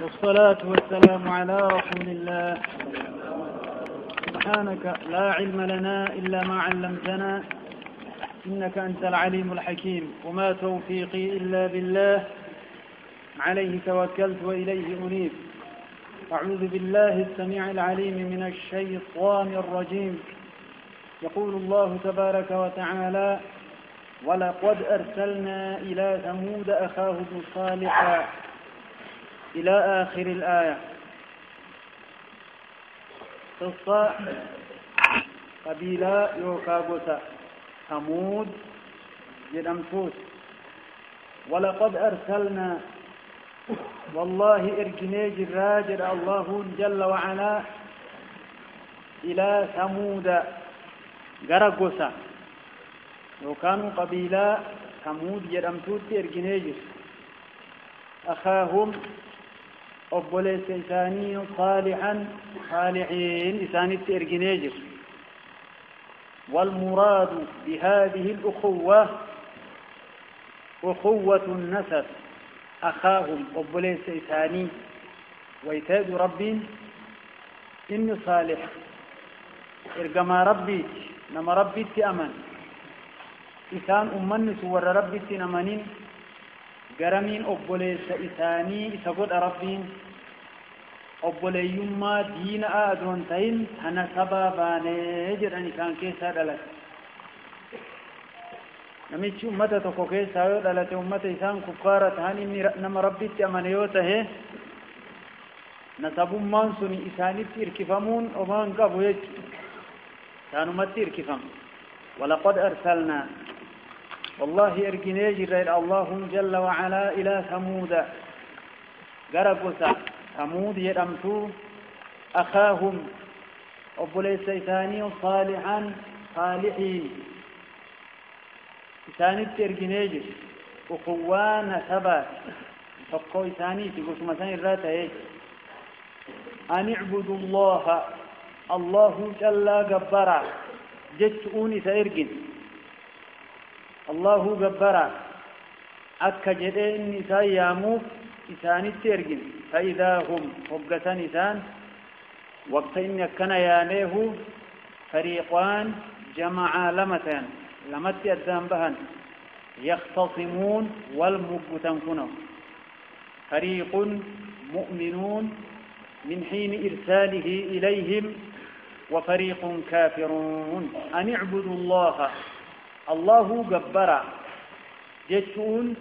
والصلاة والسلام على رسول الله. سبحانك لا علم لنا إلا ما علمتنا إنك أنت العليم الحكيم، وما توفيقي إلا بالله، عليه توكلت وإليه أنيب. أعوذ بالله السميع العليم من الشيطان الرجيم. يقول الله تبارك وتعالى: ولقد أرسلنا إلى ثمود أخاهم صالحا، إلى آخر الآية. قصة قبيلة يوكاغوتا ثمود جدمتوت. ولقد أرسلنا، والله إرجنيج الراجل الله جل وعلا إلى ثمود غرغوسا، لو كانوا قبيلة ثمود جدمتوت إرجنيج أخاهم أبوليس إساني صالحا صالحين إساني إرجنيج. والمراد بهذه الأخوة أخوة النسب، أخاهم أبوليس إساني ويتاد ربي إني صالح إرجما ربي نما ربي تأمن إسان أمن سور ربي تنمنين قرمين أبوليس إساني إسقود ربين أبوليما دين آدون تين أنا سباباني جراني كان كيسا دلت نميتش أمتا تكو كيسا دلت أمتا إسان كفارة هاني نما ربي تأمنيوته نسبو مانسوني إساني تيركفمون ومان قبو يج كانوا ما تيركفم. ولقد أرسلنا، والله إرجنيج رأي الله جل وعلا إلى ثمود غرقوسا ثمود يدمتو أخاهم أبوليس إساني صالحا صالحين إساني إرجنيج أخوان سبات فقو إساني تقول مثلا الراتة أن اعبدوا الله، الله جل جبرا جتؤوني سيرجن الله جبرا أكا جدين نساء ياموف إسان الترجم، فإذا هم فقسان إسان وقت إن كان يانيه فريقان جمعا لمتان لمت يدام بهن يختصمون والمقتن كنوا. فريق مؤمنون من حين إرساله إليهم، وفريق كافرون. أن اعبدوا الله، الله جبرا جتون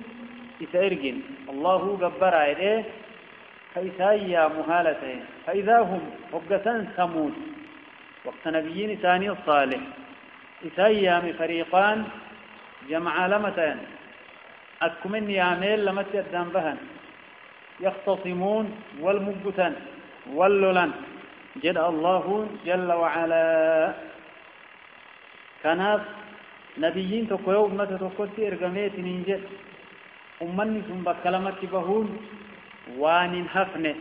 إسائرجن الله جبرا إليه فإسايا مهالتين. فإذا هم فقسان ثمود وقت نبيين ثاني الصالح إسايا فريقان جمع لمتين أتكمن يعمل لمت يدام بهن يختصمون والمقتن واللولن جد الله جل وعلا. كانت نبيين تقويو متى تقوتي إرقاميت ننجد أمني ثم بكلمة بهون وان حفنة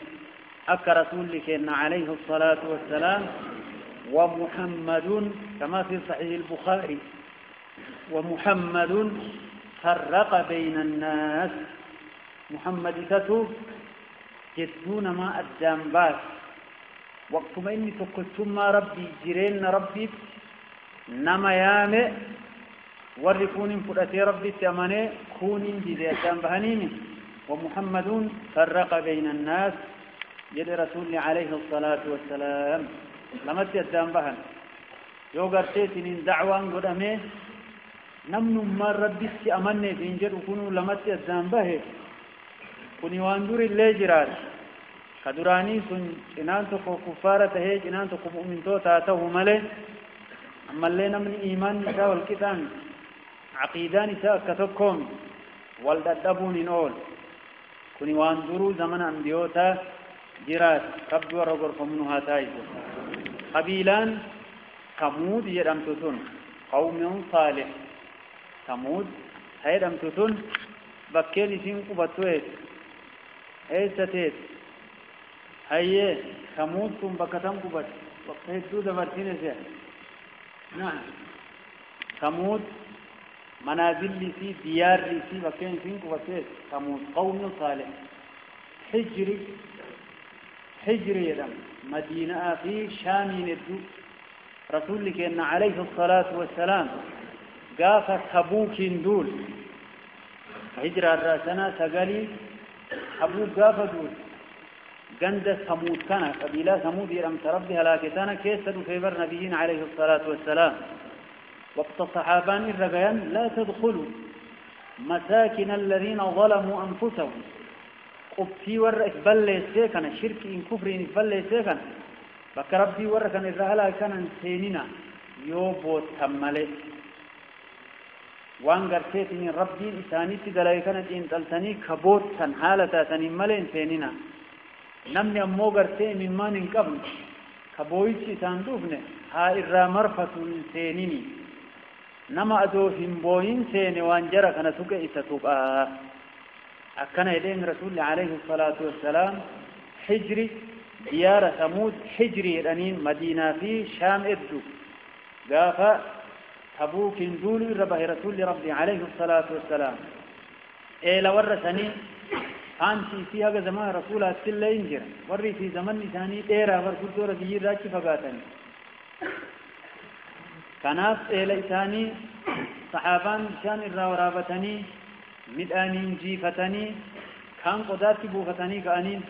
أكا رسول لكينا عليه الصلاة والسلام. ومحمد كما في صحيح البخاري، ومحمد فرق بين الناس، محمد تتو جدون ما الجنبات وقت ما إني تقلتم ما ربي جرين ربي نما يامي وركون فرأتي ربي تأمني كون جدي بهنيني. ومحمد فرق بين الناس جد رسول عليه الصلاة والسلام لما تيدام بهن يو قرتيتني دعوان قدامي نمن ما ربي تأمني بينجر وكونوا لما تيدام به كوني واندور اللي جرات كدراني سن إنان تقو كفارة هيج إنان تقو مؤمن توتاته ملي أما اللي نمن إيمان نساء والكتان عقيدان نساء كتبكم والدبون نقول كوني واندورو زمن أنبيوتا جرات رب ورغر فمنها تايزو. قبيلان ثمود يدمتتون قوم صالح. ثمود هيدمتتون بكيني سين قبطويت ايستيت هيه ثمود كم بكتم قبط وقت دو دبرتين سي. نعم ثمود منازل لسي ديار لسي بكين سين قبطويت ثمود قوم صالح. حجري حجري مدينة في شام ندو رسولك إن عليه الصلاة والسلام قاف تبوك دول هجرة الراسنا تقالي تبوك قاف دول قند ثمود كان قبيلة ثمود يرمت ربي هلاكتانا كيسدوا في بر نبيين عليه الصلاة والسلام وقت الصحابان الرقيان لا تدخلوا مساكن الذين ظلموا أنفسهم قبتي ورق بلي سيكن الشرك إن كفر إن بلي سيكن بك ربي ورق أن الرهلا كان سيننا يوبو تمالي وان قرسيت من ربي إساني تدلائي كانت إن تلتني كبوت تن حالة تنين ملين سيننا نمني أمو قرسي من ما ننقبل كبويت إسان دوفنه ها إرى مرفة سينيني نما أدوهم بوين سيني وانجرى كان سكا إستوبا أكنا يدين رسول عليه الصلاة والسلام حجري ديار ثمود حجري الأنين مدينة في شام إبدو قافا تبوك دولي ربه رسول ربي عليه الصلاة والسلام إيلا ورسني أنتي فيها زمان رسولها سلا ينجر وري في زمن ثاني إيرا ورسول دورة بيجي راكي فقاتني كانت إيلا إساني صحابان شان الراورابتني مدانين جيفتني كان قدات بوفتني كانين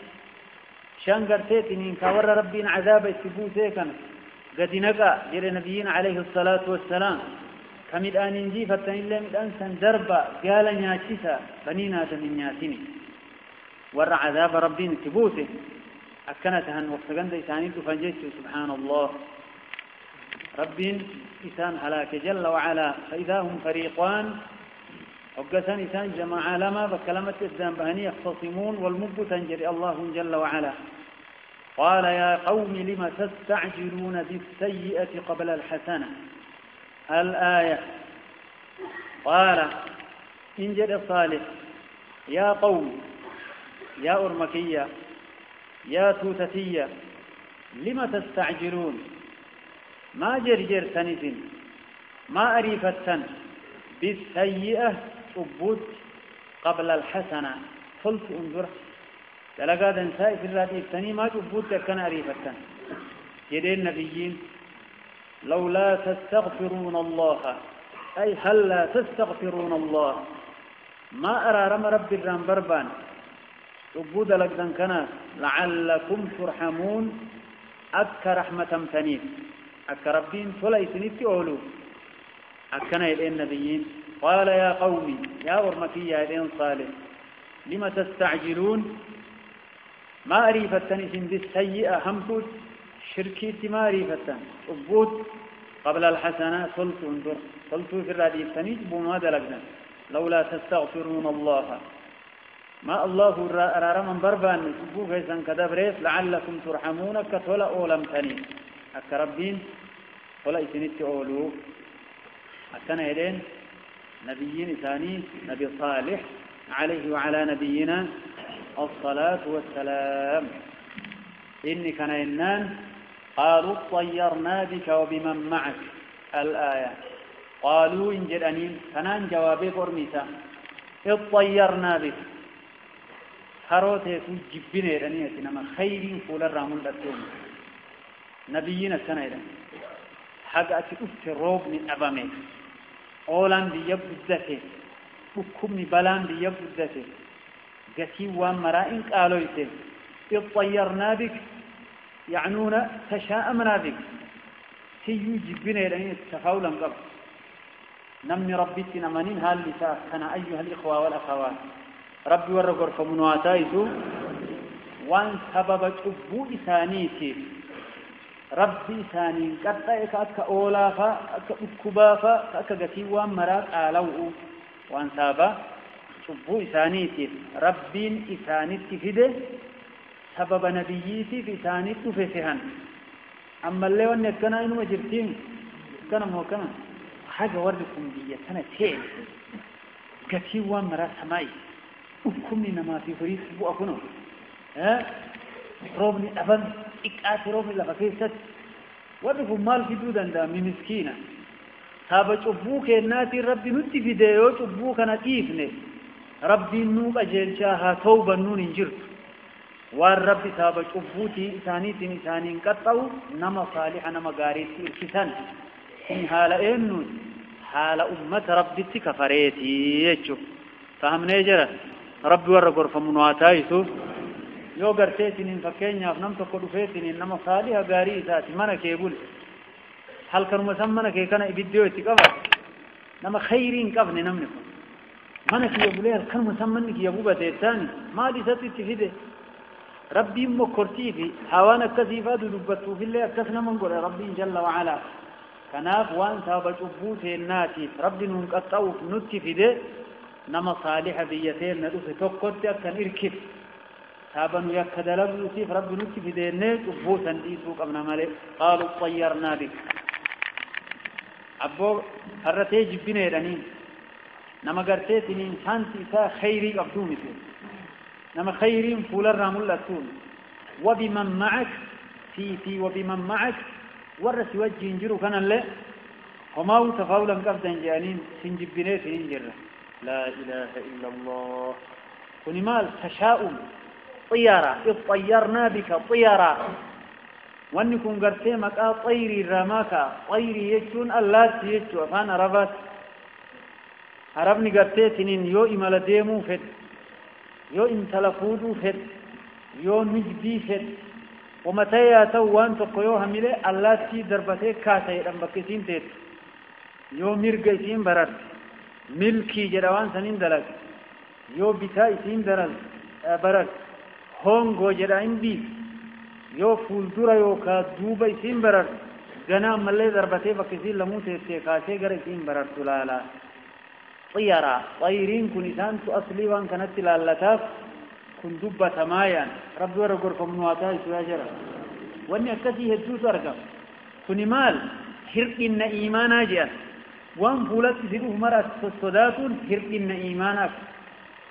شان قرتيتنين كور ربين عذاب استبوسي كان قد نقع جرى نبيين عليه الصلاة والسلام كمدانين جيفتني إلا مدان سندربا قال نياتيسا بنينا من نياتيني ور عذاب ربين استبوسي أكنتهن وقت قند إساني تفنجيت سبحان الله ربين إسان هلاك جل وعلا فإذا هم فريقان وقسان إسان جماعة لما بكلمة الدام بهني يختصمون والمب تنجري الله جل وعلا قال يا قوم لم تستعجلون بالسيئة قبل الحسنة الآية قال إن جد صالح يا قوم يا أرمكية يا توتتية لم تستعجلون ما جرجر تنسن ما أريفتن بالسيئة عبود قبل الحسنة قلت انظر تلقى دنساء في الرادي الثاني ما عبود كان أريفتن جدين نبيين لولا تستغفرون الله أي هل لا تستغفرون الله ما أرى رم رب الرام بربان عبود لقدن كان لعلكم ترحمون أكا رحمة تنيف أكا ربين فلا يتنيف أولو أكنا إلين نبيين قال يا قومي يا ورمكي يا إلين صالح لما تستعجلون ما أريفتن إذن بالسيئة همتود شركيت ما أريفتن أبود قبل الحسنة صلت انظر صلت في الرادي الثاني بماذا لقنا لولا تستغفرون الله ما الله أرار من بربان سبوك إذن كدبريس لعلكم ترحمون كتولا أولم تني أكربين ولا إتنيت أولو أكنا إلين نبيين ثاني نبي صالح عليه وعلى نبينا الصلاة والسلام إني كان إنان قالوا طيرنا بك وبمن معك الآية قالوا إن جدنين كانان جوابي قرميسا اطيرنا بك هروتي جبني رنية نما خيري فول الرامون لتوم نبينا كان إلين حقا تؤفت الروب من أبامي أولان دي يبدته وكمني بلان دي يبدته قتي ومرائن قالوا يتم اطيرنا بك يعنون تشاءمنا بك تيو جبنا لأنه تفاولا قبل نمني ربيتنا منين هاللساء كان أيها الإخوة والأخوات ربي ورقر فمنواتايتو وان سبب أبو إسانيتي ربي ثاني قد أكا أولافا أكا أكبافا أكا قتيوا مراك آلوه وان سابا شبو إسانيتي ربين إسانيتي فده سبب نبييتي في إسانيتي فسهن أما اللي وانا كنا إنو جبتين كنا مو كنا حاجة وردكم دي سنة تين قتيوا مراك سماي أكمني نما في فريق بو أكونو روبني أبن إكاتي روبني لفكيست ودفو مال في دودان دا من مسكينة هابا چبوك الناتي ربي نتي في ديو چبوك نتيفني ربي نوب أجلشاها توبا نون انجرت والرب تاب شبوتي إسانين قطعوا نما صالح نما غاريت إركسان إن حال إنو حال أمة ربي كفريتي يجو فهمنا جرى ربي ورقر فمنواتايسو يو غرتيتين فكينيا فنمت قدفيتين نما صالح غاريتات منا كيبول هل كانوا مسمنا كي كان إبديو اتقابل نما خيرين قبل نمنكم منا كي يقولي كان مسمنا كي يبوبة تيتاني ما دي ستي تفيده ربي مكرتي في حوانا كثيفة دبتو في الله كثنا من قول ربي جل وعلا كناف وان تابا شبوته الناتي ربي ننقطعو نتي في ده نما صالح بيتين ندو في توقت كان إركب تابا نيكد لبو سيف ربي نتي في ده نيت وبوتا ديسوك أمنا مالك قالوا طيرنا بك أبو هرتي جبين يدنين نما قرتيتين إنسان تيسا خيري أبدو مثل نما خيرين فول الرامل أتون وبمن معك في وبمن معك ورس وجه ينجروا كان له وما هو تفاولا قفدا جانين سنجبينات ينجر لا إله إلا الله ونمال تشاؤم طيارة إذ طيرنا بك طيارة وأنكم قرتي مكا طيري رماكا طيري يجون اللات يجو أفان عربات عربني قرتي تنين يو إمال ديمو فد يو انتلفودو فد يو نجدي فد ومتى ياتو وان تقيوها ملي اللاتي دربتي كاسا يدن بكسين تيت يو مرقسين برد ملكي جدوان سنين دلق يو بتاي سين درد برد هونغو جدائن بيس يو فولدورا يو كادوبا سين برد جنا ملي دربتي بكسين لمو تيت كاسي غري سين برد تلالا طيارة طيرين كنسان أصلي وان كانت لالتاف كن دبة تمايا رب ورقركم نواتا يسواجرا واني أكسي هدوس أرقم كن مال حرقنا إيمانا جاء وان فولت سيدوه مرة الصداتون حرقنا إيمانك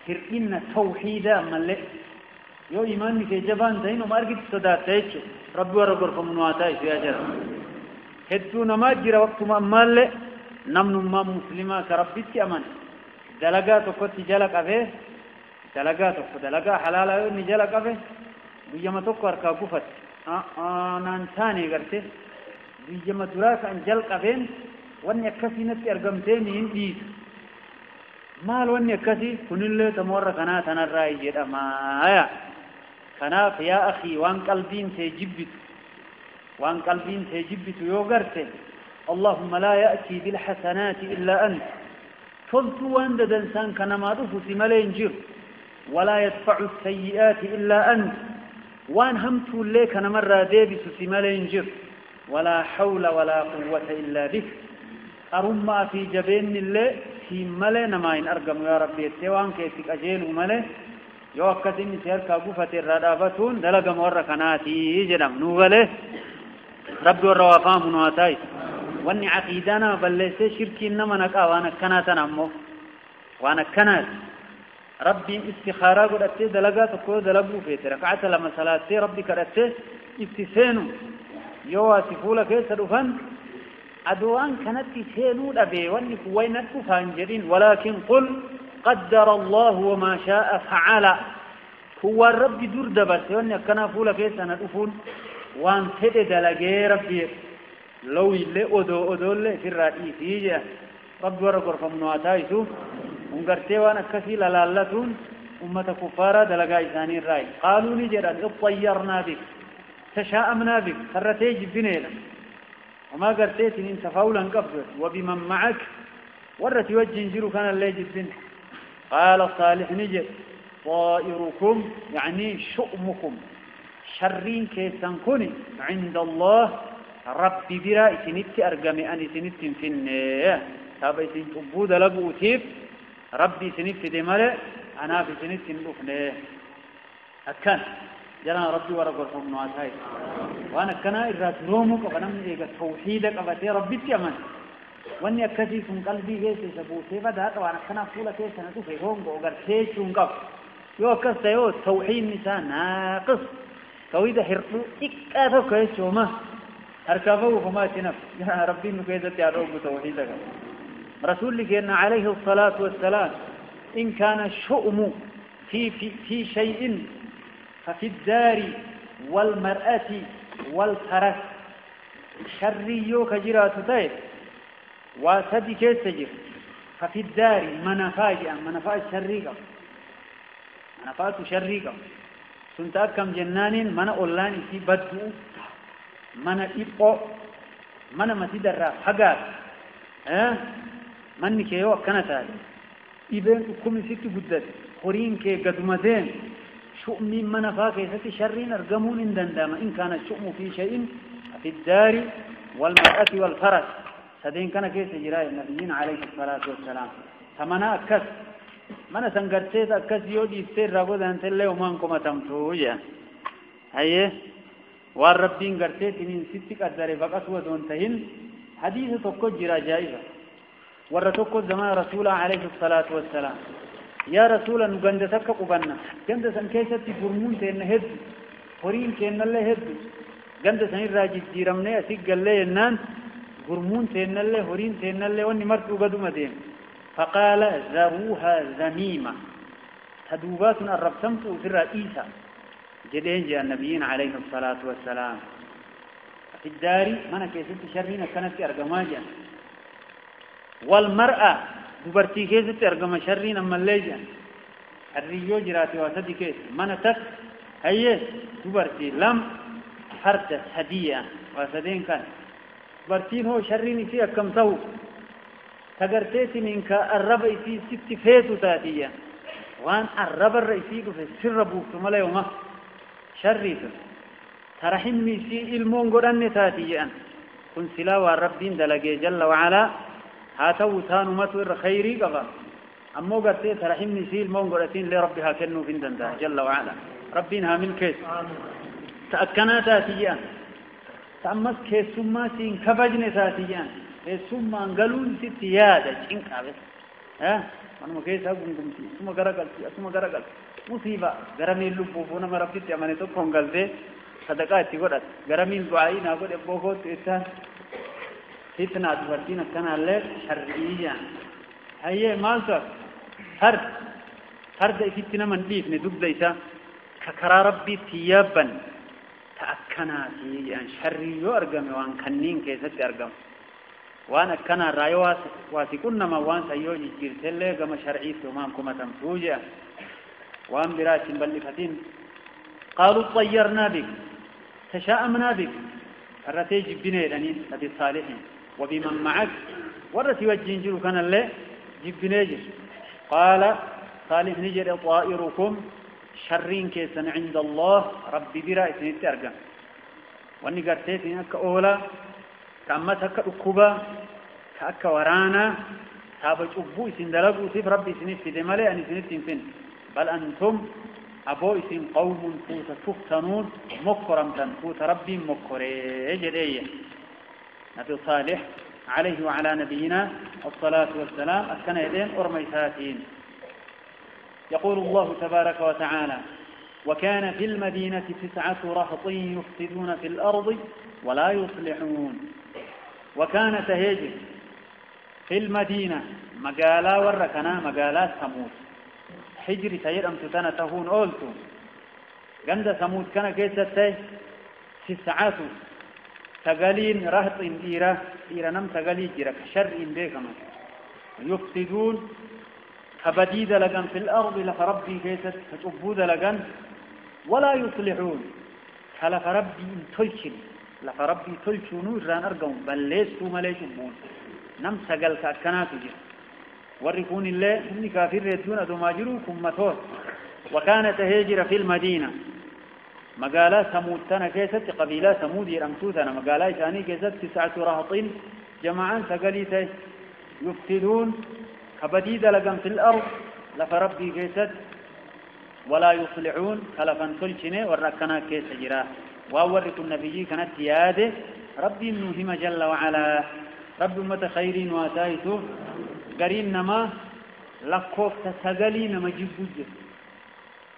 حرقنا توحيدا ملئ يو إيمان كي جبان تين وماركت الصدات تيجو رب ورقركم نواتا يسواجرا هدو نماجر وقت مأمال نمن ما مسلمة كربتي أمان دلقات وقت جلق أبيه دلقات وقت دلقا حلال أبيه نجلق أبيه بيجمع توقع كافوفت نانتاني قرتي بيجمع دراك أن جلق أبين وان يكسي نتي أرقمتين ينديس مال وان يكسي كن الله تمر كنا تنرأي جدا ما هيا كنا يا أخي وان قلبين تجبت يوغرتي اللهم لا يأتي بالحسنات إلا أنت فضوا أن دنسان كنما رفت ملينجر ولا يدفع السيئات إلا أنت وان همت لك نمر ديبس ملينجر ولا حول ولا قوة إلا بك أرمى في جبين الله في ملي نماين أرقم يا ربي التوان كيفك أجين ملي يوكسين سيركا قفة الردابتون دلق موركناتي جرم نوغله رب الروافام نواتاي واني عقيدانا بلسي شركي انما نقا وانا كناتنا امو وانا كنات ربي استخارة قد دلقات وكو دلقوا فيه ركعت لما صلاتي ربي كرأت استسينو يواسي فولا كيسا دفن أدوان كانت تسينو لبي واني كوينت فانجرين ولكن قل قدر الله وما شاء فعلا هو الرب دور دبس واني كنا فولا كيسا ندفون وان تدي دلقي ربي لو اللي أدو اللي في الرأي فيه رب ورقر فمنواتايسو ونقرتي وانا كثير لالتون أمة كفارة دلقاء إساني الرأي قالوا نجرا اطيرنا بك تشاءمنا بك خرتي جبنينا وما قرتيت إن تفاولا قبض وبمن معك ورت وجه جرو كان اللي جبن قال صالح نجر طائركم يعني شؤمكم شرين كيسان كوني عند الله ربي برا إسنتي أرقمي أن إسنتي فيني تابا إسنتي أبود لقو أتيب ربي إسنتي دمالي أنا في إسنتي نلوفني أكان جنا ربي ورقر فمنوات هاي وأنا كنا إذا ترومك وأنا إذا توحيدك أبتي ربي تيمان وأني أكسي سن قلبي كيسي سبوتي فدهت وأنا كنا فولا كيسي نتوفي هونك وقر كيسي ونقف يو أكسي يو توحيد نسان ناقص كويدا حرقو إكاتو كيسي وما أركبه فما تنف يا ربي نكيدت يا روب توحيدك رسولك إن عليه الصلاة والسلام إن كان الشؤم في شيء ففي الدار والمرأة والفرس شريو كجرات تاي وسدي كيس تجر ففي الدار منفاج شريقة منفاج شريقة سنت أكم جنان من أولان في بدو من إبقى من مسجد الرافقات من كيو كنتاي إبن كم ست جدد خورين كي قدمتين شؤم منفاج كيس شرين أرجمون إن دندام إن كان الشؤم في شيء في الدار والمرأة والفرس سدين كان كيس جراء النبيين عليه الصلاة والسلام ثمنا أكس من سنقرتيت أكس يودي يفتر رغو ذانت الله ومانكم تمتوجا هايه والربين قرتيت من ستك أدار فقط ودونتهن حديث توقع جراء جائزة ورتوقع زمان رسول عليه الصلاة والسلام يا رسول نغندتك قبنا غندسن كيستي فرمون تين هد فرين كين الله هد غندسن راجي جيرمنه اسي گله ينان فرمون تين الله فرين تين الله وني مرتو قدمدين فقال ذروها ذميمه تدوبات الربتمت في الرئيسه جدين جاء النبيين عليه الصلاة والسلام في الدار من كيست شرين كانت ارغماجا والمرأة دبرتي كيست ارغم شرين اما الليجا الريو جراتي واسدي كيس من تك هي دبرتي لم فرد هدية واسدين كان دبرتين هو شرين في اكم تو تقرتيتي منك الربع في ست فيتو تاتيا وان الربع الرئيسي في السر بوكتم لا يوم شريت ترحمي في المون قرن تاتيا كن سلاوى الربين دلقي جل وعلا هاتو تانو متور خيري قبا أمو قرتي ترحمني سيل مون قرتين لربها كنو في دندا جل وعلا ربينها من كيس تأكنا تاتيا تأمس كيسوما سين كبجن تاتيا كيسوما انقلون ستيادة جنك عبس أنا ما كيس هقوم قمتي ثم قرقل مصيبة قرمي اللبوفونا ما ربطي أماني تقوم قلتي صدقات تقولت قرمي الدعائين أقول أبوكوت إسان فتنة دبرتين كان الله شرعيا هي مالك هرد فتنة من ليف ندب ديسا ككرا ربي تيابا تأكنا يعني شرعي أرقم وان كنين كيست أرقم وان أكنا رايواس واسكنا ما وان سيوجي جيرتله كما شرعي ثمان كما تمسوجا وان براس بلفتين قالوا طيرنا بك تشاءمنا بك الرتيج بنيراني نبي صالحين وبمن معك ورث وجنجر كان الله جب نجر قال صالح نجر طائركم شرين كيسن عند الله ربي برائس نترقم واني قرتيت هناك أولا كأمتك أكبا كأك ورانا تابج أبو إسن دلقوا سيف ربي سنت دمالي أن سنت فين بل أنتم أبو إسن قوم فوت تفتنون مكرمتن فوت ربي مكري جدية نبي صالح عليه وعلى نبينا الصلاة والسلام أسكن يدين أرميساتين يقول الله تبارك وتعالى وكان في المدينة 9 رهط يفسدون في الأرض ولا يصلحون وكان تهيج في المدينة مقالا وركنا مقالا ثمود حجر سير أمتتنا تهون أولتو قند ثمود كان كيسة 9 سقالين رهط إيرا نم سقالي جرك شر بيكما يفسدون كبديد لغن في الأرض لفربي كيست فتبود لغن ولا يصلحون فلفربي تلشن لفربي تلشنو ران أرقون بل ليسوا مليشبون نم سقال كأكنات جر ورقون الله إني كافر يدون أدو ماجروكم متوت وكانت هجر في المدينة مقالا ثمود تنا كيست قبيلة ثمود يرمتوتنا مقالا ثاني كيست 9 رهطين جماعا ثقليته يفسدون كبديد لقم في الأرض لفربي كيست ولا يصلحون خلفا تلشنه وركنا كيس جرا وورث النبي كانت ياده ربي نوهم جل وعلا رب أمة خيرين واتايته قرين نما لقوف تسقلي نما جبوجه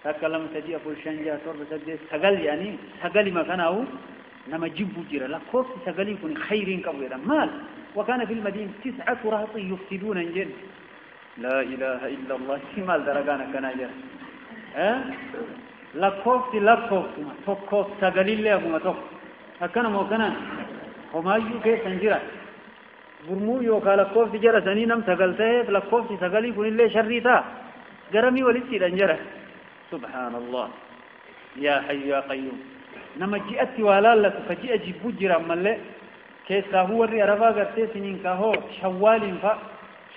تكلم تجي أبو الشنجة تربة تجي سقل يعني سقلي ما كانوا نما جبوا جرا لا خوف سقلي يكون خيرين كبيرا مال وكان في المدينة 9 رهط يفسدون الجن لا إله إلا الله مال درجانا كان جرا لكوفت توكوف سقليل له ما توك أكنا موكنا هما يجوا كي سنجرا برمو يوكا لكوفت جرا سنينم سقلته لكوفت سقلي كون اللي شريتا جرمي ولدي دنجرا سبحان الله يا حي يا قيوم نما جئت ولا لا فجئ جيبو جرا مله كيسا هو الري أربعة قرتي سنين كهو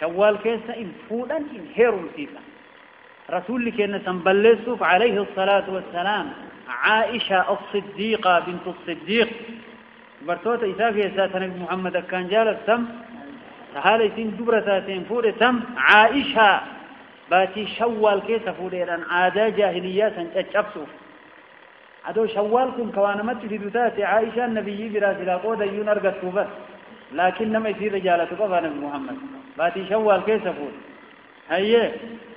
شوال كيسا إن فودان إن هيرون سيسا رسول كنا سنبلسوف عليه الصلاة والسلام عائشة الصديقة بنت الصديق برتوت إساقية ساتنا محمد كان جالس تم هالي سين دبرة ساتين فورة تم عائشة باتي شوال كيسا فورة لأن عادة جاهلية سنتشبسوف عدو شوالكم كوانا متفيدو تاتي عائشة النبي براسي لاقود أيون أرقصوا بس لكن لما يصير رجالة قفانا محمد باتي شوال كيسا فورة هيا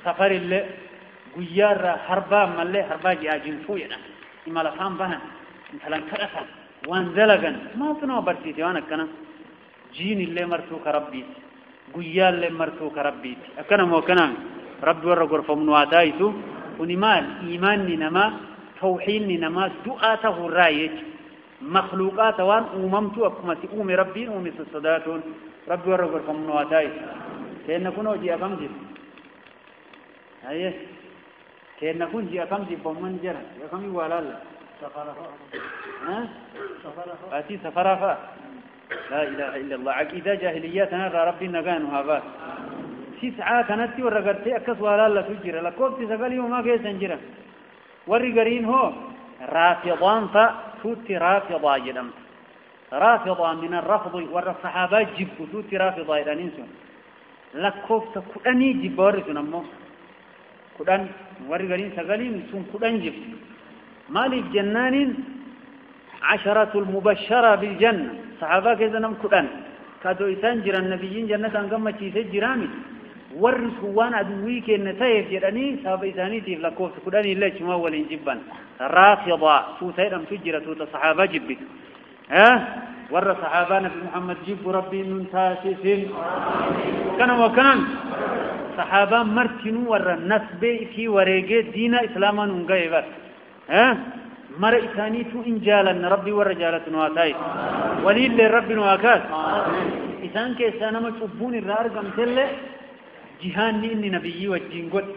سفر اللي قيار حربا ملي حربا جاجين فوينا إما لفهم بها انت لن كرسا وانزلقا ما تنوى برسيتي وانا كنا جين اللي مرتوك ربي قيار اللي مرتوك ربي أكنا موكنا ربي ورقر فمنواتايتو ونمال إيماني نما توحيني نما دعاته الرايج مخلوقات وان أممتو أكما تقومي ربي أمي الصداتون ربي ورقر فمنواتايتو كأننا كنا جي أكم جي هاي كأننا كنا جي أكم جي بمن جرى أكم يوالال سفرفا أتي سفرفا لا إله إلا الله عقيدة جاهلياتنا ربي نغانو هذا ساعة كانت ورقرتي أكس والال تجرى لكوبت سقالي وما كيسن جرى ورقرين هو رافضان فتوتي رافضا جدم رافضا من الرفض والصحابة جبوا توتي رافضا إلى ننسون لكوفت كداني جبارت نمو كدان ورغالين سغالين سون كدان جب مالك جنان عشرة المبشرة بالجنة صحابة كذا نم كدان كادو إسان جرى النبيين جنة أنقم تشيسي جرامي ورسوان أدوي كنتايف جراني صحابة إساني تيف لكوفت كداني الله شما ولين جبان رافضة سوسير أم تجرى توتا صحابة جبت ور صحابة نبي محمد جيب ربي من تاسسين كانوا وكان صحابة مرتنو ور نسبة في ورقة دين إسلاما نغيبت مر إساني تو إنجالا ربي ورجالة نواتاي وليل لرب نواكات إسان كيسانا ما تشبون الرارق أمثلة جهاني إني نبيي والجين قد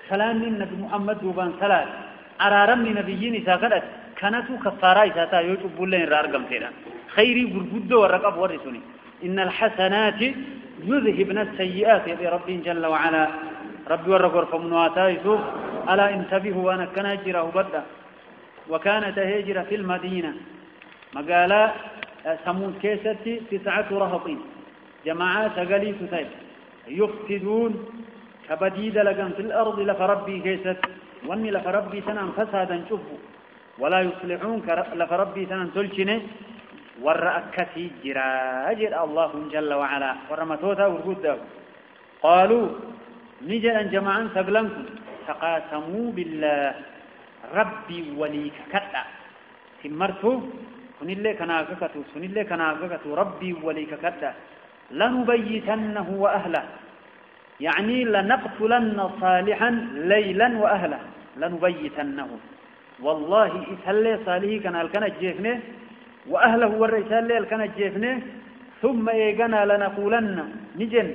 سلامي النبي محمد دوبان سلام أرارمني نبيين إساقلت كانتو كفارا إساتا يوجب لين الرارق أمثلة خيري برقود ورقب ورسوني إن الحسنات يذهبن السيئات يا ربي جل وعلا ربي ورقور فمنواتا يسوف ألا انتبهوا وأنا كان هجره بدأ وكانت هجرة في المدينة مقالا سمود كيستي 9 رهطين جماعات قلي تسيب يفسدون كبديد لقم في الأرض لفربي كيست واني لفربي سنان فسادا شفوا ولا يصلحون لفربي سنان تلشنه ورأكتي جراجر الله جل وعلا ورمتوتا ورقوده قالوا نجل جماعا سقلنكم تقاسموا بالله ربي وليك كتا تمرتو كن اللي كناككتو سن اللي كناككتو ربي وليك كتا لنبيتنه وأهله يعني لنقتلن صالحا ليلا وأهله لنبيتنه والله إسهل صالحي كان الكنا الجيفنه وأهله والرسالة الكنا الجيفنه ثم إيقنا لنقولن نجن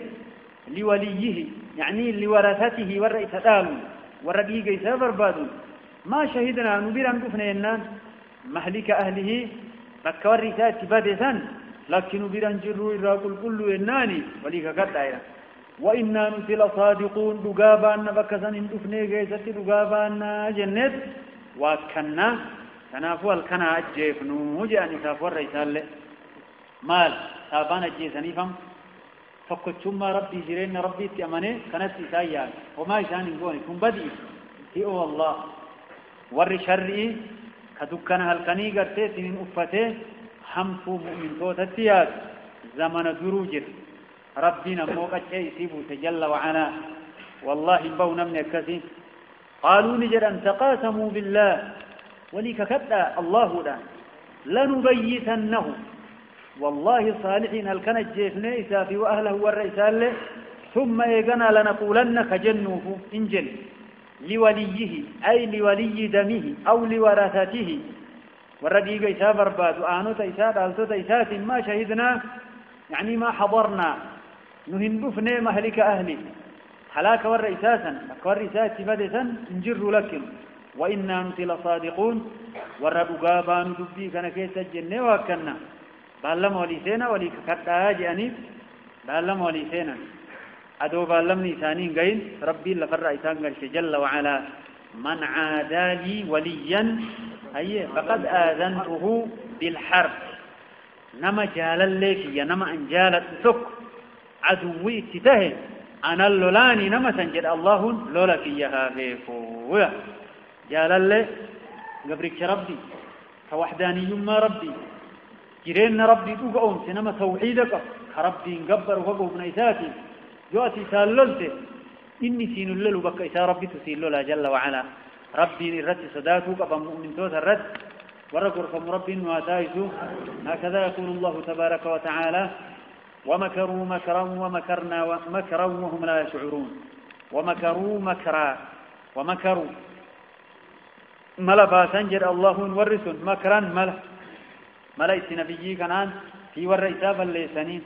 لوليه يعني لورثته والرئيسة والرقيق يسافر بادون ما شهدنا نبيرا نقفنا ينان مهلك أهله بكور رسالة بادسان لكن نبيرا نجروا إراقل كل يناني وليك قد وإنا نسل صادقون دقابان بكسان نقفنا يسات دقابان جنت وكنا تنافوا الكنا أجيفنو جاني سافر رسالة مال سابان أجيساني فهم فكتشما ربي جرين ربي تأمني كانت إسايا وما إسان يقولي كن بدي هو الله ور شرعي كدكنا هالكني قرتي سنين أفته حمفو مؤمن توتتيات زمن دروجر ربنا موقع شيء سيبو تجلى وعلا والله بونا من الكثير قالوا نجر أن تقاسموا بالله وليك كتا الله لا لنبيتنه والله صالحين هالكنا الجيفني إسافي وأهله والرئيسال ثم إيقنا لنقولن كجنوه إنجل لوليه أي لولي دمه أو لورثته والرديق إساء برباد وآنو تيساد ألتو تيسات ما شهدنا يعني ما حضرنا نهندفنا مهلك أهلي حلاك والرئيساسا والرئيسات بدسا نجر لكم وإنا نتل صادقون والرقابان دبي كان كيس الجنة وكنا بعلم وليسينا وليككتا جانيف بعلم وليسينا أدو بعلم نيسانين قيل ربي لفر إسان قرش جل وعلا من عادى لي وليا أي فقد آذنته بالحرب نما جال الليك يا نما أنجالت سك عدوي اتتهي أنا اللولاني نما سنجد الله لولك يها فيكو جال اللي قبرك ربي كوحداني ما ربي جرين ربي تقوم سنما توحيدك كربي نقبر وقوم نيساتي يؤتي ساللته إني سين الليل بك إسا ربي تسيل لا جل وعلا ربي الرد صداتك فمؤمن توت الرد ورقر فمربي واتايسو هكذا يقول الله تبارك وتعالى ومكروا مكرا ومكرنا مكرا وهم لا يشعرون ومكروا مكرا ومكروا ملا سنجر الله ورث مكرا ملئت نبيي كنان في ورئيسا فالليسانين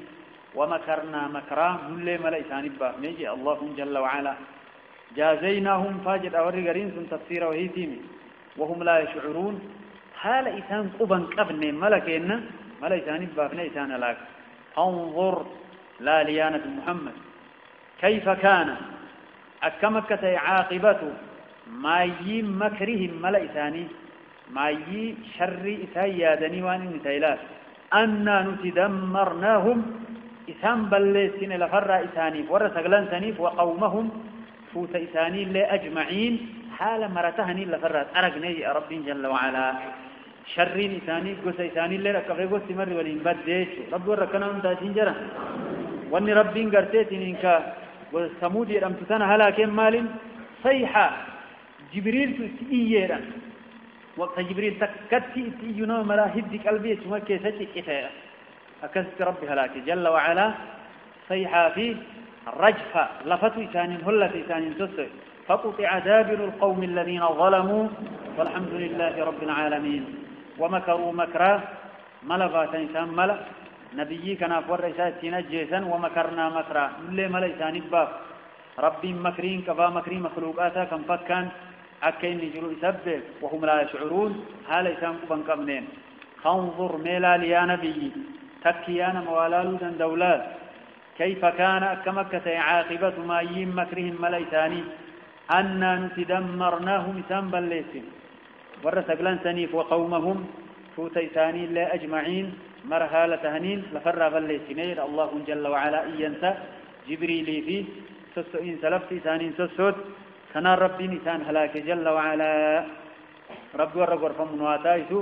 ومكرنا مكرا ملي ملئسان إبا نجي الله جل وعلا جازيناهم فاجد أوري قرين سن تفسير وهي تيمي وهم لا يشعرون حال إسان قبا كبن ملكين ملئسان إبا فنئسان لك انظر لا ليانة محمد كيف كان أكمكة عاقبته ما يي مكرهم ملئساني ما يي شر إسايادني وان نتيلات أنا نتدمرناهم إسان بلسين لفر إسانيف ورسقلان سنيف وقومهم فوت إسانين لأجمعين حال مرتهني لفرات أرقني ربي جل وعلا شرين إسانيف قس إسانين لركفي قس مر ولين بديش رب وركنا انتا سنجرا واني ربي قرتيتين إنك وسمودي رمتتنا هلا كم مال صيحة جبريل تسئييرا وقت جبريل تكتي تيجنا مراهد قلبي ثم كيسة كفاية أكست ربي هلاك جل وعلا صيحة في رجفة لفتو إسانين هلة إسانين تسر فقطع دابر القوم الذين ظلموا والحمد لله رب العالمين ومكروا مكرا ملفات إنسان ملأ نبيي كان أفور إساتين جيسا ومكرنا مكرا اللي ملأ إسان الباب ربي مكرين كفا مكرين مخلوقاتا كم فكان أكين نجلو إسبب وهم لا يشعرون هذا إسان قبن كمنين خانظر ميلال يا نبي تكيان موالال دولات كيف كان أكمكة عاقبة ما يم مكرهم مليساني أنا نتدمرناهم سنبا ليسن ورسقلان سنيف وقومهم فوتيساني لا أجمعين مرهالة هنين لفرغ الليسنين الله جل وعلا إيانسا جبريلي فيه سسئين سلفتي سانين سسود كان ربي نسان هلاك جل وعلا ربي ورقر فمنواتايسو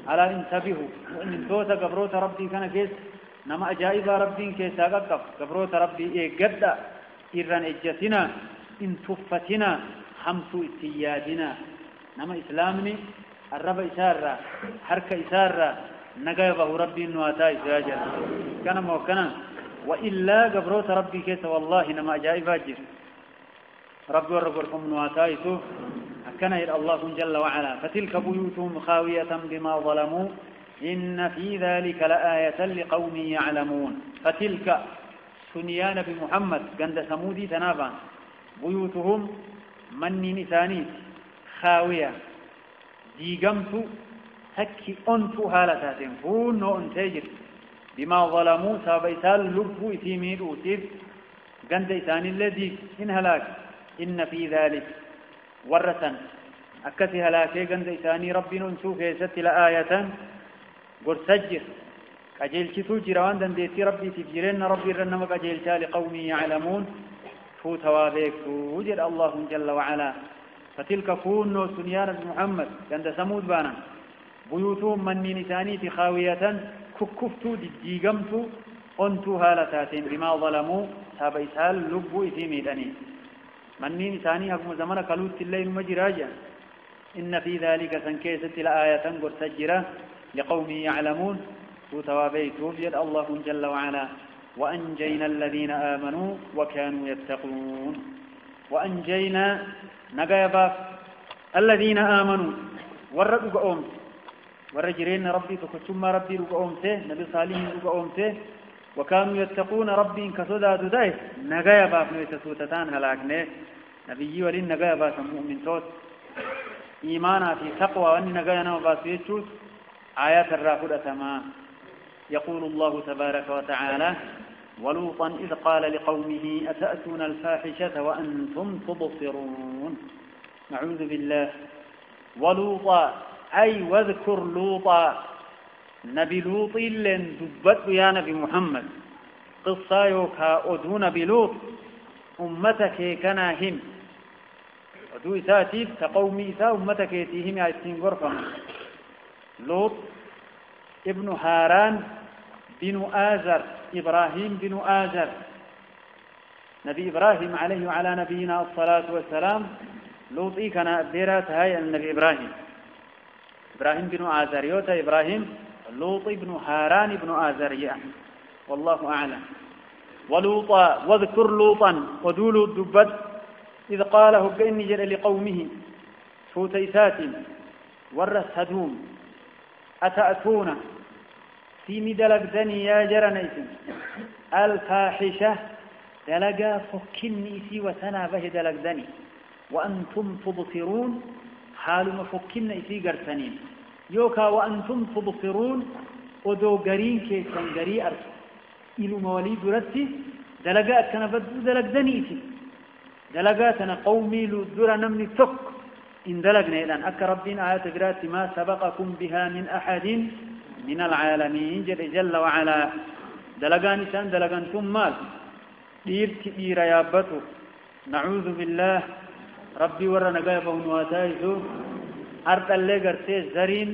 على انتبهوا وإن توتا قبروت ربي كان كيس نما أجائب ربي كيسا قف قبروت ربي قد إران إجتنا إن تفتنا خمس اتيادنا نما إسلامني الرب إسارة حركة إسارة نقابه ربي نواتايسو يا جل كان موكنا وإلا قبروت ربي كيسا والله نما أجائب أجر رب ورقركم نواتايسو كان الله جل وعلا فتلك بيوتهم خاوية بما ظلموا إن في ذلك لآية لقوم يعلمون فتلك سنيان بمحمد قند سمودي تنافا بيوتهم من نساني خاوية ديقمت تكي أنت هالتات فون أنتجر بما ظلموا سابيسال لبو إتيمين أوتيب قند إساني الذي إن هلاك إن في ذلك ورثا أكثها لا كيغن إساني ربنا نشوف يست لآية قرسجر كجيل كتو جيران دنديتي ربي تجيرين ربي رنما كجيل لقوم يعلمون فوت وابيك وجد الله جل وعلا فتلك كون سنيان محمد عند سمود بانا بيوتهم من نساني في خاوية ككفتو ديقمتو أنتو هالتاتين بما ظلموا سابيسال لبو إثيمي داني منين ثاني حكم زمان قلوت الليل مجراجا إن في ذلك سنكيسة الآية قرسجرة لقوم يعلمون وتوابيت يد الله جل وعلا وأنجينا الذين آمنوا وكانوا يتقون وأنجينا نجا باف الذين آمنوا ورقوا أمس ورجرين ربي تكتم ربي رقوا أمسه نبي صالح رقوا أمسه وكانوا يتقون ربي كسودا داي نجا باف نيتسوتتان هلاكنه نبي ولين نجا باف مؤمن توت إيمانا في تقوى وأن نجا نباس يجوز آيات الرافدة تمام. يقول الله تبارك وتعالى ولوطا إذ قال لقومه أتأتون الفاحشة وأنتم تبصرون. نعوذ بالله. ولوطا أي واذكر لوطا نبي لوط لن دبت يا نبي محمد قصة يوكا أدو نبي لوط أمتك كناهم أدو إساتيب تقومي إسا أمتك يتيهم يأتين غرفا لوط ابن هاران بن آزر إبراهيم بن آزر نبي إبراهيم عليه وعلى نبينا الصلاة والسلام لوطي كان أبديرات هاي النبي إبراهيم بن آزر يوتا إبراهيم لوط بن هاران بن آزر والله أعلم. ولوطا واذكر لوطا ودول الدبت إذ قاله بإني جل لقومه فوتيسات ورس هدوم أتأتون في مدلقدني يا جرنيسن الفاحشة دلقا فكني سي وتنا به دلقدني وأنتم تبصرون حال مفكن سي قرتنين يوكا وأنتم تبصرون ودو قرين كيسان قري أرس إلو مواليد رتي دلقا كان بدو دلقدني سي دلقاتنا قومي لدر نمني تك إن دلقنا إلان أكا ربنا آيات قرات ما سبقكم بها من أحد من العالمين جل وعلا دلقاني سان دلقان ثم مال دير يابتو. نعوذ بالله. ربي ورنا قايبه ونواتايزو أرد اللي قرتي زرين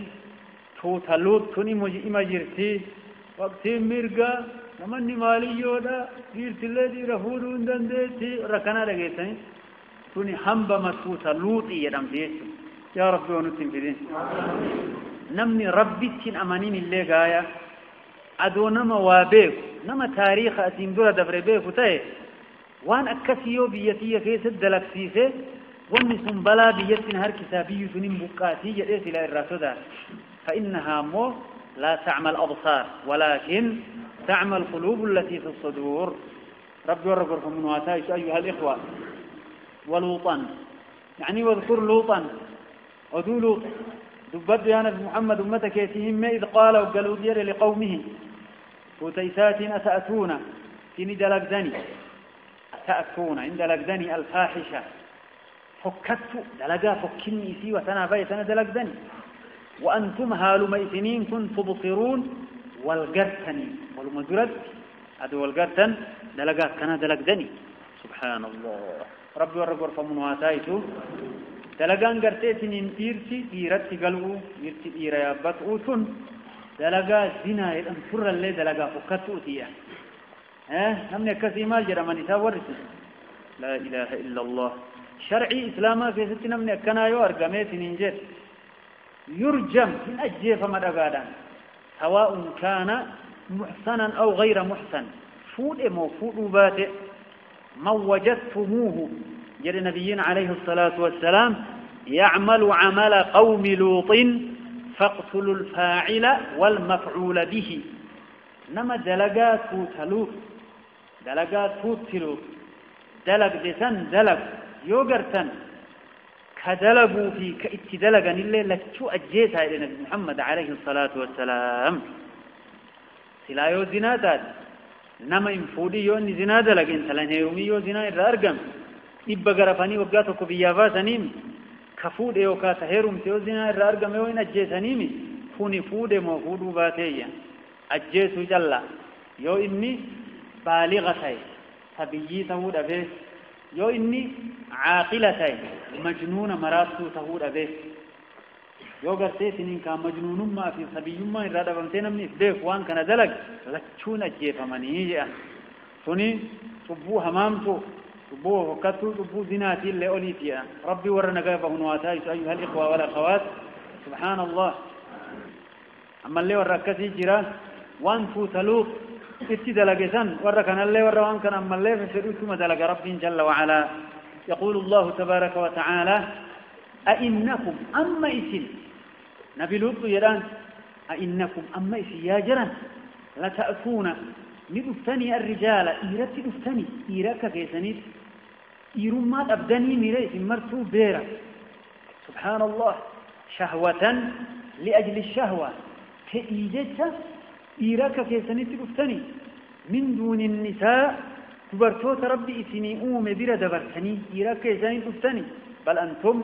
توتلوت توني إما جرتي وقتي مرقا نمني مالي يودا جرت اللي دي رفودو اندن ديتي ركنا لقيتني توني حنبا مسوطة لوطي يدام ديتو يا ربي ونتم في دين نمني ربي تين أمانين اللي قايا أدو نما وابيك نما تاريخ أتين دورة دبر بيك وتاي وان أكسيو بيتي كيس الدلق سيسي ونسم بلا بيتين هر كتابي سنين بكاتي جئيس إلى الرسول فإنها مو لا تعمل أبصار ولكن تعمل القلوب التي في الصدور. ربي ورقركم من واتايش أيها الإخوة. ولوطا يعني واذكر لوطا ودو لوط دبت يا نبي محمد أمتك يتيهم إذ قال وقالوا دير لقومه فتيسات أتأتون تني دلقدني أتأتون عند دلقدني الفاحشة فكت دلقا فكني سي وتنا بيتنا دلقدني وأنتم هالو ميتنين كنت تبصرون والقرتني والمدرد هذا والقرتن دلقا كان دلقدني سبحان الله. ربي ورقور فمن واتايتو دلقان قرتيتنين إيرتي إيرتي قلقو إيرتي إيريابات أوتون دلقا زنا يدن فر اللي دلقا فكت أوتيا نمني كسي مال جرماني تاورس لا إله إلا الله. شرعي إسلاما في ستنا من كنا يوار قميتنين جيت يرجم من أجيف مدقادا سواء كان محسنا أو غير محسن فود مو فود باتئ من وجدتموه جل نبينا عليه الصلاة والسلام يعمل عمل قوم لوط فاقتلوا الفاعل والمفعول به. نما دلقات تلوط دلقات تلوط دلق دسن دلق يوغرتن كدلقوا في كاتدلقا اللي لكتو أجيتها إلى نبي محمد عليه الصلاة والسلام سلايو زناتات نما انفودي يوني زنا دلق انت لنهيرومي يو زنا إرارقم إبا غرفاني وقاتو بيافا سنيم كفود يوكا تهيروم تيو زنا إرارقم يوين أجيتنيمي فوني فود موفودو باتيا أجيتو جلا يو إني بالغتاي تبيي تهود أبيه يو إني عاقلتاي مجنون مراتو تهود أبيه yoo garteetiniin kaa majnuunummaa fi sabiyyummaa irraa dhabamtee namni if beeku waan kana dalag lachuun ajjeefamanii jedhan suni cubbuu hamaamtu cubbuu fokkattuu cubbuu zinaatii illee oliiti jedhan rabbii warra nagaa bahun waa taayisu ayyuha alikhwa wal akhawaat subhaana allah ammallee warra akkasii jira waan tuutaluuf itti dalage san warra kanallee warra waan kana ammallee fedhuutuma dalaga rabbiin jalla wacalaa يقول الله تبارك وتعالى أئنكم أما إسن نبي لوط يران أئنكم أما إسن يا جران لتأتون ندفتني الرجال إيرت دفتني إيرك كيسنيت إيرمات أبدني ميريس مرتو بيرا سبحان الله شهوة لأجل الشهوة كإيجتها إيرك كيسنيت دفتني من دون النساء تبرتوت ربي إسني بيرا دبرتني إيرك كيسنيت دفتني بل أنتم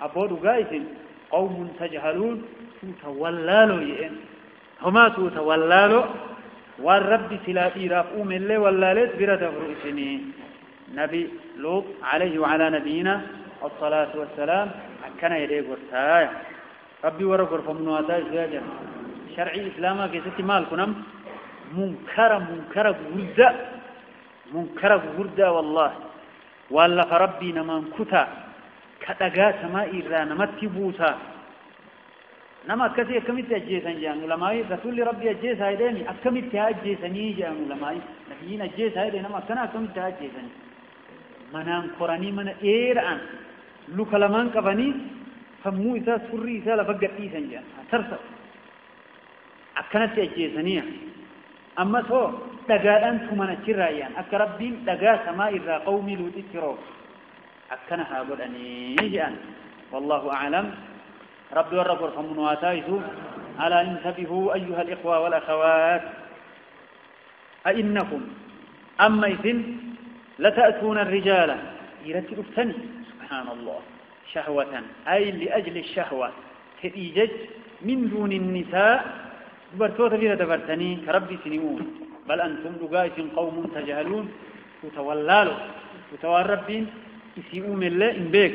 أبود قائس قوم تجهلون تتولالوا يئن هما تتولالوا والرب سلا إيراف اللي ولالت برد فرئسني نبي لوط عليه وعلى نبينا الصلاة والسلام كان يديه قرصايا ربي ورقر فمنواتاي سياجا شرعي إسلاما كيستي مال كنم منكر غردة والله والله فربي نمان كتا كتغا سماء إرى نمت بوسا نما كثير أكملت أجيسا جان علماء رسول ربي أجيس هيدني أكملت أجيسني جان علماء نبيين أجيس هيدني نما كنا أكملت أجيسني منام قراني من إيران لو كلمان كفاني فمو إذا سري إذا لفقت إيسا جان ترسل أكنت أجيسني أما سو دقاء ثمنا شرايان أكربين دقاء سماء إذا قومي لو تترو أكنها بدأني جان والله أعلم ربي والرب ورحمه واتايته على انتبهوا أيها الإخوة والأخوات أئنكم أما إذن لتأتون الرجال يرتب الثاني سبحان الله شهوة أي لأجل الشهوة تئيجج من دون النساء برتوت بلا دبرتني كربي سنيون بل أنتم لقائس قوم تجهلون تتوالربين يسيئون الله إن بيك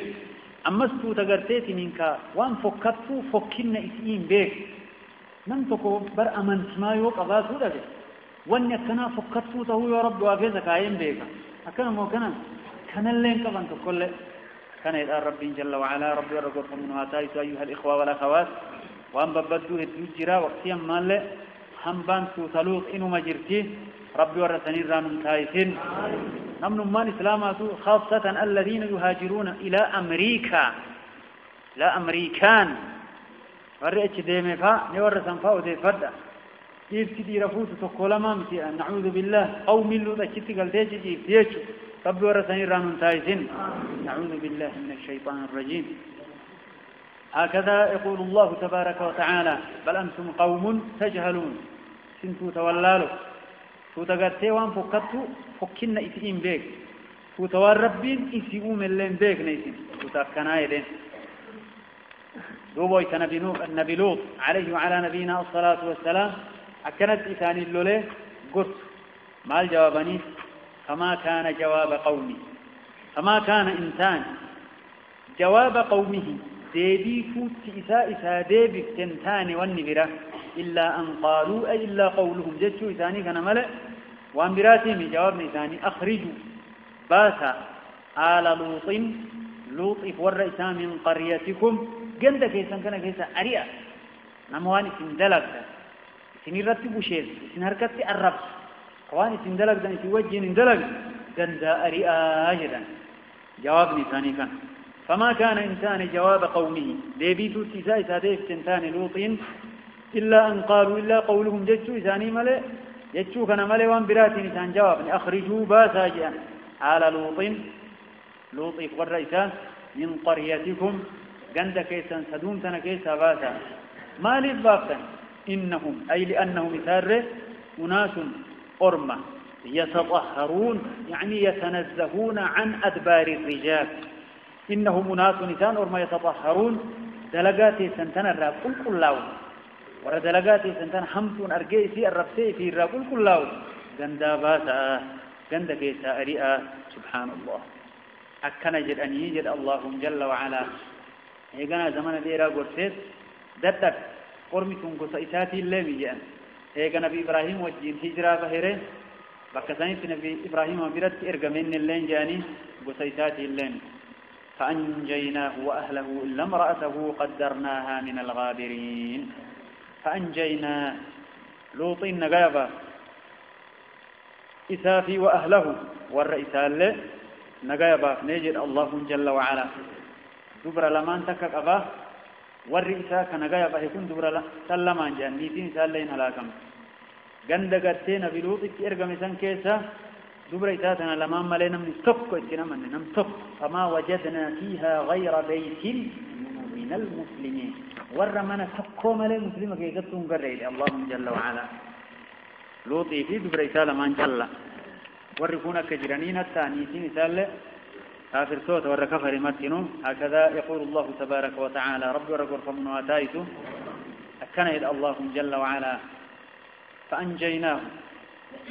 أمستو تقرتيتي منك وان فكتو فكنا إسئين بيك نمتكو بر أمن سمايو قضاتو لك وان يكنا فكتو تهو يا رب وافيزك عين بيك أكنا مو كان اللين قبان تقول كان يدار ربي جل وعلا ربي ورقوة من هاتايس أيها الإخوة والأخوات وان ببدو الدجرة وقتيا مال هم بانتو تلوط إنو مجرتي ربي ورسني رانم تايسين نمن من إسلاماتو خاصة الذين يهاجرون إلى أمريكا لا أمريكان ورئيش ديمفا نورسن فاو دي فردا كيف كدي رفوت تقول مامتي نعوذ بالله أو ملو تشتي قال تيجي تيجي ربي ورسني رانم تايسين نعوذ بالله من الشيطان الرجيم هكذا يقول الله تبارك وتعالى بل أنتم قوم تجهلون سنتو تولالوا تتغطي وان فكتو فكنا إسئين بيك تتوار ربين إسئوم اللين بيك نيسين تتأكنا يدين دوبويت النبي لوط عليه وعلى نبينا الصلاة والسلام أكنت إثاني اللولي قرص ما الجواباني فما كان جواب قومي فما كان إنسان جواب قومه ديبي فوت إساء ديبي تنتاني والنبرة إلا أن قالوا أي إلا قولهم جدشوا إثاني كان ملأ وأنبراتي من جواب إثاني أخرجوا باسا آل لوط إفور إسان من قريتكم جند كيسان كان كيسان أريئة نمواني سندلق سنرتب شيء سنركت الرب قواني سندلق دان سوجه نندلق جند أريئة جدا جواب إثاني كان فما كان إنسان جواب قومه ديبيتو تساء ساديف تنتان لوط إلا أن قالوا إلا قولهم جدشوا إثاني ملئ جدشوا كان ملئ وانبراتي نسان جواب أخرجوا باسا جئا على لوط إفور إسان من قريتكم جند كيسا سدومتنا كيسا باسا ما للبابتا إنهم أي لأنهم إثار أناس أرمى يتطهرون يعني يتنزهون عن أدبار الرجال إنهم أناس نسان أرمى يتطهرون دلقاتي سنتنا الراب كل لاو ورا دلقاتي سنتنا حمتون أرقي في الربسي في الراب كل لاو جندا باسا جند كيسا أريئا سبحان الله أكنا جد أن يجد اللهم جل وعلا هيغانا زمان ديرا قرسيت دتك قرمتون قصة إساتي اللي جان هيغانا بإبراهيم وجين هجرا بهيره بكسانيت نبي إبراهيم وبرد إرقمين اللين جاني قصة إساتي اللين فأنجيناه وأهله إلا امرأته قدرناها من الغابرين فأنجينا لوطين نغابا إسافي وأهله والرئيسال نجايا باف نجد الله جل وعلا دبر لمان تكك أبا والرئيسا كنجايا باف يكون دبر سلمان جان نيتين سالين هلاكم جندقتين بلوط إرجع مثلا كيسا دبر إساتنا لمان ملينا من تك إتنا من تك فما وجدنا فيها غير بيت من المسلمين ورمنا تكو ملي مسلم كي قتون قريد الله جل وعلا لوطي في دبر إسالة من جل وركونا كجرانين التانيتين إسالة كافر صوت وركفر مرتنو هكذا يقول الله تبارك وتعالى رب ورقر فمن واتايته أكنهد الله جل وعلا فأنجيناه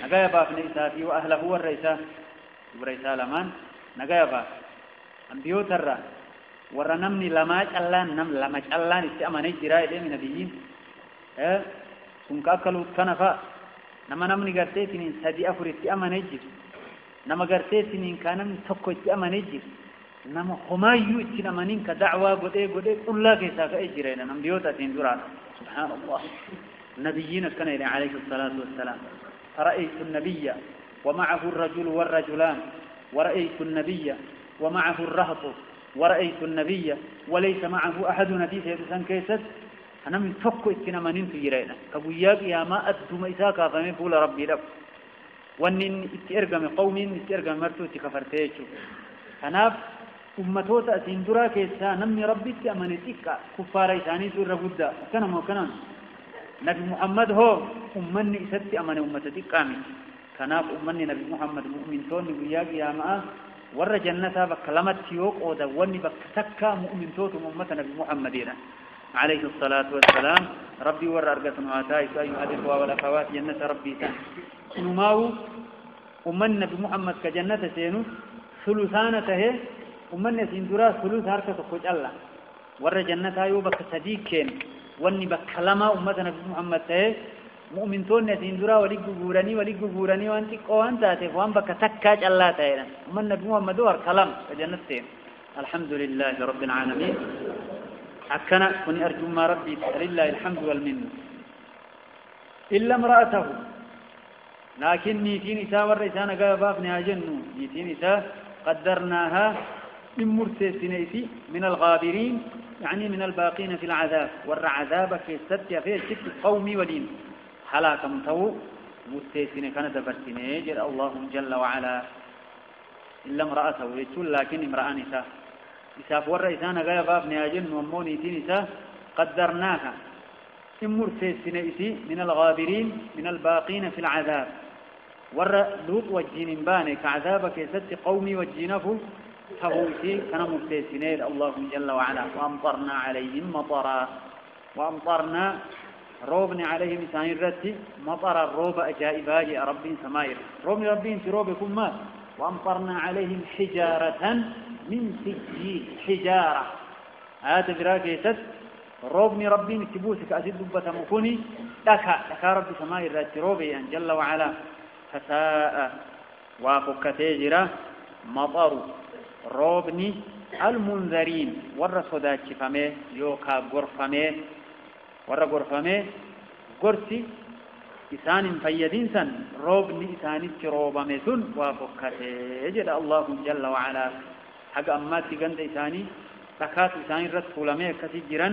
نجايا باف نيسافي وأهله هو الرئيسة ورئيسة لمان نجايا باف أنبيو ترى ورنمني لماج اللان نم لماج اللان استأمني جراء من نبيين سنك أكلوا كنفا نما نمني قرتيتني سدي أفر استأمني جر نما قرتيتني كانم تقو استأمني جر نما خمايو استأمنين كدعوة قد قل لا كيسا كأجرين نمبيو تاتين درات سبحان الله نبيين كان عليه الصلاة والسلام رأيت النبي ومعه الرجل والرجلان ورأيت النبي ومعه الرهط ورأيت النبي وليس معه أحد نتيجة سيدسان كيست أنا من فكو اتنا منين تجرينا كبوياك يا ما أدوم إساكا فمن فول ربي لك وانين اتئرقم قومين اتئرقم مرتو تكفرتيشو فناف أمتوتا أسندرا كيسا نمي ربي تأمنتك كفار إساني سور ربودا كنم وكنم نبي محمد هو أمني إسات أمن أمتتك آمين كناف أمني نبي محمد مؤمن توني وياك يا ما ور جنة بكلمة تيوك أو دواني بكتكا مؤمن توت أمة نبي محمد عليه الصلاة والسلام ربي ور أرقة واتاي أيها الإخوة والأخوات جنة ربي تان نماو أمن نبي محمد كجنة سينو ثلثانته أمن سندرا ثلث هركة تخوج الله ور جنة أيو بكتديكين واني بكلمة أمة نبي محمد تهي مؤمن تون سندرا وليق غوراني وانتي قوان تاتي وان بكتكاج الله تهينا أمن نبي محمد ور كلام كجنة سين الحمد لله رب العالمين حكنا كن أرجو ما ربي لله الحمد والمن إلا امرأته لكن نيتين إساء والرئيسان قاباف نهاجنو نيتين إساء قدرناها من مرتسينيتي من الغابرين يعني من الباقين في العذاب والعذاب في السبت في الشك قومي ودين حلاكم تو مرتسين كانت فرسيني جل الله جل وعلا إلا امرأته يقول لكن امرأة نساء إساء والرئيسان قاباف نهاجنو ومونيتين إساء قدرناها مرتسينيتي من الغابرين من الباقين في العذاب ور لوط وجين بانك عذابك ست قومي وجينه فهوتي كان مرتسينين الله جل وعلا وأمطرنا عليهم مطرا وأمطرنا روبنا عليهم سانيرتي مطر الروب أجائباج رب سماير ربي في روبكم ما وأمطرنا عليهم حجارة من سجيل حجارة هذا براكي ست روبني ربي نكبوسك أزيد دبة مكوني لك ربي سماء الراتروبي أن جل وعلا فساء وافك تيجرة مطر روبني المنذرين والرسودات شفمه يوكا غرفمه غرفمه غرسي إسان فيدين سن روبني إساني تروبمه سن وافك تيجرة الله جل وعلا حق أماتي قند إساني تكات إساني رسولمه كتجرا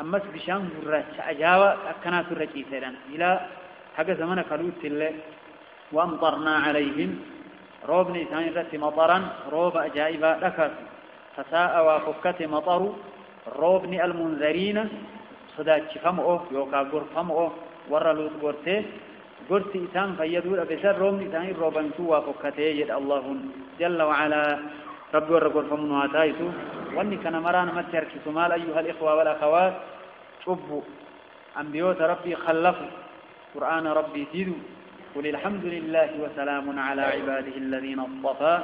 أمس بشان برش أجاوة أكنات الرجيسة إلى حق زمن كلوت الله وأمطرنا عليهم روبني ثاني رت مطرا روب أجائبا لكت فساء وفكت مطر روبني المنذرين صدات فمؤه يوكا غرفمؤه ورلوت غرته غرتي إسان فيدور أبسر روبني ثاني روبن سوى فكته يد الله جل وعلا رب ورقور فمنها تايسو واني كان مرانا متر كسمال أيها الإخوة والأخوات شبوا أنبيوت ربي خلفوا قرآن ربي تيدوا قل الحمد لله وسلام على عباده الذين اصطفى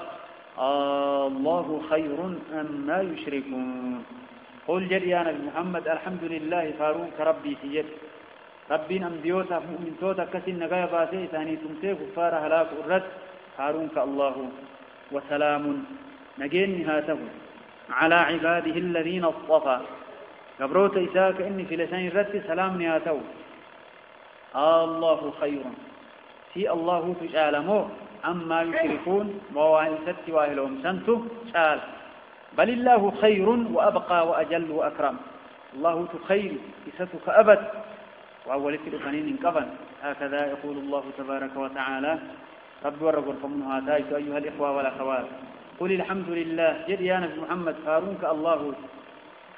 الله خير أما يشركون قل جل يا نبي محمد الحمد لله فارون كربي في يد ربي أنبيوت مؤمن توتا كسن نقايا باسي ثاني تمسي كفار هلاك الرد فارون كالله وسلام نجين هاته على عباده الذين اصطفى قبروت إساك إني في لسان الرد سلام نهاته الله خير في الله تجعلمه عما يشركون موان ست واهلهم سنتو شال بل الله خير وأبقى وأجل وأكرم الله خير إستك أبد وأول الفنين انقبن هكذا يقول الله تبارك وتعالى رب ورقل فمنها تايت أيها الإخوة والأخوات قل الحمد لله جد يا نبي محمد فارونك الله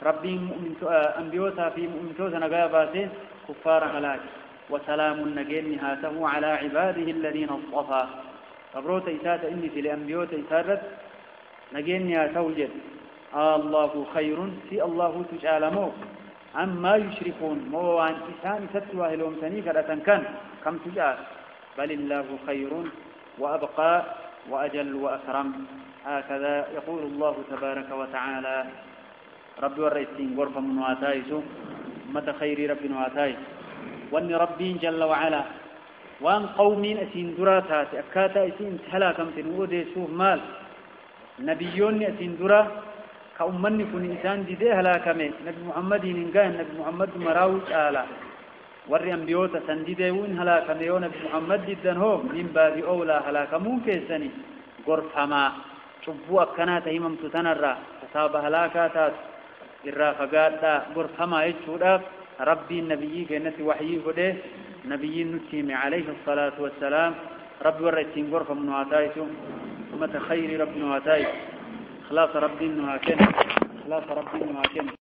ربي مؤمن أنبيوتا في مؤمن توتا نقاباته كفار هلاك وسلام النجين نهاته على عباده الذين اصطفى قبروت إسات إني في الأنبيوت إسادت نجين نهاته جد الله خير في الله تجعلمه عما يشركون موان إسان ستوى لهم تنيكة كان كم تجعل بل الله خير وأبقى وأجل وأكرم هكذا يقول الله تبارك وتعالى رب والرئيسين غرفة من واتايسو متى خير رب واتايس وأن ربي جل وعلا وأن قومين أسين دراتات أكاتا أسين تهلاكم تنودي سوف مال نبيون أسين درا كأمني كن إنسان دي هلاكمه نبي محمد إنقان نبي محمد مراوج آلا ورّي أنبيوتا سنديدون هلاكمه نبي محمد جدا هو من باب أولى هلاكمون كيساني غرفة ما شبوا أكنات همم تتنرى تصاب هلاكاتات الرافقات غرفة ما يجودا ربي النبي كأنت وحيه كده نبي نتيم عليه الصلاة والسلام ربي ورّيتين غرفة من واتايسو ثم تخير ربي واتايس خلاص ربي نهاكن خلاص ربي نهاكن